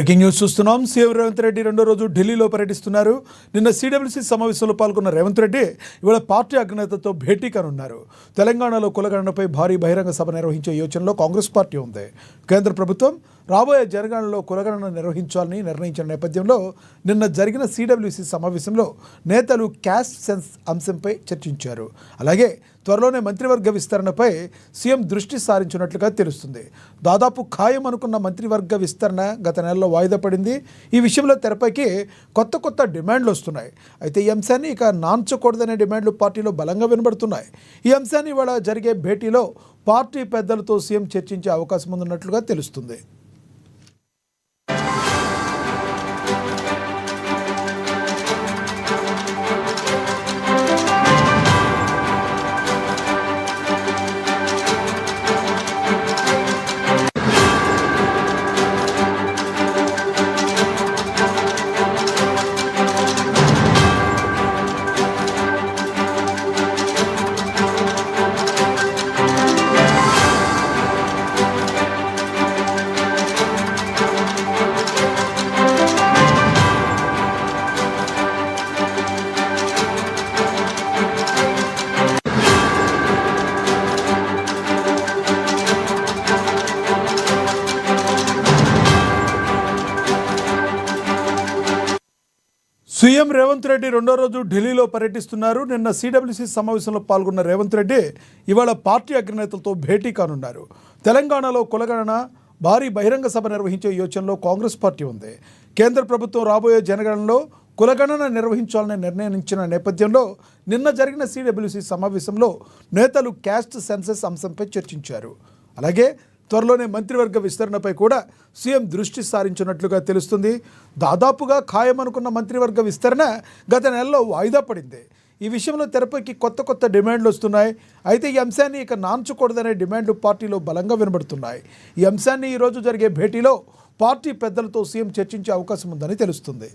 Breaking news చూస్తున్నాం. CM Revanth Reddy రెండో రోజు ఢిల్లీలో పర్యటిస్తున్నారు. నిన్న సిడబ్ల్యూసీ సమావేశంలో పాల్గొన్న రేవంత్ రెడ్డి ఇవాళ పార్టీ అగ్రనేతతో భేటీ కానున్నారు. తెలంగాణలో కులగణనపై భారీ బహిరంగ సభ నిర్వహించే యోచనలో కాంగ్రెస్ పార్టీ ఉంది. కేంద్ర ప్రభుత్వం రాబోయే జనగణనలో కులగణన నిర్వహించాలని నిర్ణయించిన నేపథ్యంలో నిన్న జరిగిన సిడబ్ల్యూసీ సమావేశంలో నేతలు క్యాస్ట్ సెన్స్ అంశంపై చర్చించారు. అలాగే త్వరలోనే మంత్రివర్గ విస్తరణపై సీఎం దృష్టి సారించినట్లుగా తెలుస్తుంది. దాదాపు ఖాయం అనుకున్న మంత్రివర్గ విస్తరణ గత నెలలో వాయిదా పడింది. ఈ విషయంలో తెరపైకి కొత్త డిమాండ్లు వస్తున్నాయి. అయితే ఈ అంశాన్ని ఇక నాంచకూడదనే డిమాండ్లు పార్టీలో బలంగా వినబడుతున్నాయి. ఈ అంశాన్ని ఇవాళ జరిగే భేటీలో పార్టీ పెద్దలతో సీఎం చర్చించే అవకాశం ఉందన్నట్లుగా తెలుస్తుంది. సీఎం రేవంత్ రెడ్డి రెండో రోజు ఢిల్లీలో పర్యటిస్తున్నారు. నిన్న సిడబ్ల్యూసీ సమావేశంలో పాల్గొన్న రేవంత్ రెడ్డి ఇవాళ పార్టీ అగ్రనేతలతో భేటీ కానున్నారు. తెలంగాణలో కులగణన భారీ బహిరంగ సభ నిర్వహించే యోచనలో కాంగ్రెస్ పార్టీ ఉంది. కేంద్ర ప్రభుత్వం రాబోయే జనగణనలో కులగణన నిర్వహించాలని నిర్ణయించిన నేపథ్యంలో నిన్న జరిగిన సిడబ్ల్యూసీ సమావేశంలో నేతలు క్యాస్ట్ సెన్సస్ అంశంపై చర్చించారు. అలాగే త్వరలోనే మంత్రివర్గ విస్తరణపై కూడా సీఎం దృష్టి సారించినట్లుగా తెలుస్తుంది. దాదాపుగా ఖాయమనుకున్న మంత్రివర్గ విస్తరణ గత నెలలో వాయిదా పడింది. ఈ విషయంలో తెరపైకి కొత్త డిమాండ్లు వస్తున్నాయి. అయితే ఈ అంశాన్ని ఇక నాంచకూడదనే డిమాండ్లు పార్టీలో బలంగా వినబడుతున్నాయి. ఈ అంశాన్ని ఈరోజు జరిగే భేటీలో పార్టీ పెద్దలతో సీఎం చర్చించే అవకాశం ఉందని తెలుస్తుంది.